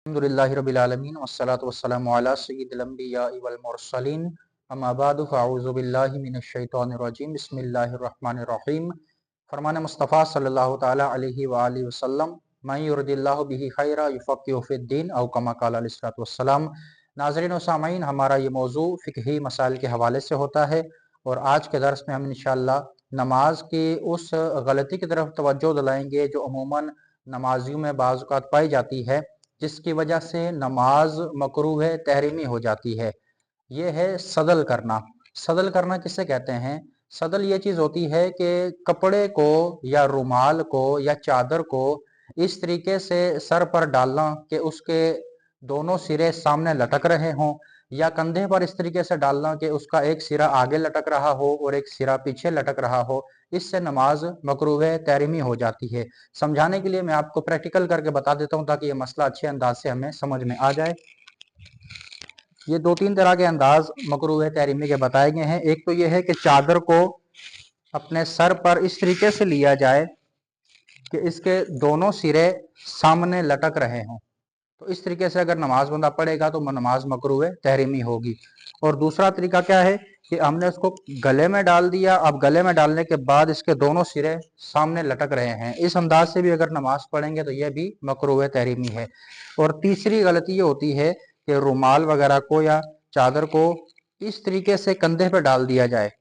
अल्हम्दुलिल्लाहि रब्बिल आलमीन वस्सलातु वस्सलामु अला सय्यिदिल अंबियाइ वल मुरसलीन अम्मा बअदु फ़अऊज़ु बिल्लाहि मिनश शैतानिर रजीम बिस्मिल्लाहिर रहमानिर रहीम। फरमान मुस्तफ़ा सल्लल्लाहु तआला अलैहि व आलिहि वसल्लम मन युरिदिल्लाहु बिही खैरा युफ़क़्क़िहु फ़िद्दीन औ कमा क़ाल अलैहिस्सलातु वस्सलाम। नाज़रीन व सामीन, हमारा ये मौजू फ़िक़ही मसाइल के हवाले से होता है और आज के दर्स में हम इंशाअल्लाह नमाज की उस गलती की तरफ तवज्जो दिलाएंगे जो अमूमन नमाजियों में बाज़ औक़ात पाई जाती है, जिसकी वजह से नमाज मकरूह तहरीमी हो जाती है। ये है सदल करना। सदल करना किसे कहते हैं? सदल ये चीज़ होती है कि कपड़े को या रुमाल को या चादर को इस तरीके से सर पर डालना कि उसके दोनों सिरे सामने लटक रहे हों, या कंधे पर इस तरीके से डालना कि उसका एक सिरा आगे लटक रहा हो और एक सिरा पीछे लटक रहा हो। इससे नमाज मकरूह तहरीमी हो जाती है। समझाने के लिए मैं आपको प्रैक्टिकल करके बता देता हूँ ताकि ये मसला अच्छे अंदाज से हमें समझ में आ जाए। ये दो तीन तरह के अंदाज मकरूह तहरीमी के बताए गए हैं। एक तो ये है कि चादर को अपने सर पर इस तरीके से लिया जाए कि इसके दोनों सिरे सामने लटक रहे हों। तो इस तरीके से अगर नमाज बंदा पढ़ेगा तो नमाज मकरूह तहरीमी होगी। और दूसरा तरीका क्या है कि हमने उसको गले में डाल दिया। अब गले में डालने के बाद इसके दोनों सिरे सामने लटक रहे हैं। इस अंदाज से भी अगर नमाज पढ़ेंगे तो यह भी मकरूह तहरीमी है। और तीसरी गलती ये होती है कि रुमाल वगैरह को या चादर को इस तरीके से कंधे पर डाल दिया जाए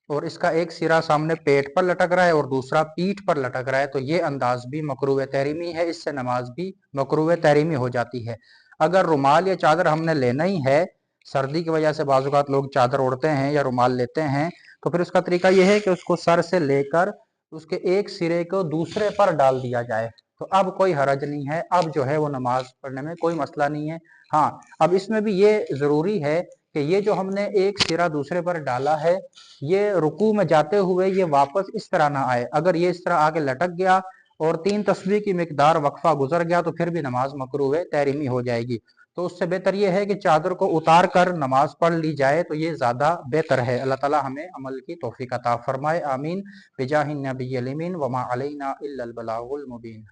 और इसका एक सिरा सामने पेट पर लटक रहा है और दूसरा पीठ पर लटक रहा है, तो ये अंदाज भी मकरूह तहरीमी है। इससे नमाज भी मकरूह तहरीमी हो जाती है। अगर रुमाल या चादर हमने लेना ही है, सर्दी की वजह से बाज़ औक़ात लोग चादर ओढ़ते हैं या रुमाल लेते हैं, तो फिर उसका तरीका यह है कि उसको सर से लेकर उसके एक सिरे को दूसरे पर डाल दिया जाए। तो अब कोई हरज नहीं है, अब जो है वो नमाज पढ़ने में कोई मसला नहीं है। हाँ, अब इसमें भी ये ज़रूरी है कि ये जो हमने एक सिरा दूसरे पर डाला है, ये रुकू में जाते हुए ये वापस इस तरह ना आए। अगर ये इस तरह आगे लटक गया और 3 तस्बीह की मिकदार वक्फा गुजर गया तो फिर भी नमाज मकरूह तहरीमी हो जाएगी। तो उससे बेहतर ये है कि चादर को उतार कर नमाज पढ़ ली जाए, तो ये ज़्यादा बेहतर है। अल्लाह ताला हमें अमल की तौफीक अता फरमाए, आमीन। बिजाहिन नबिय्यिल अमीन वमा अलैना इल्लल बलागुल मुबीन।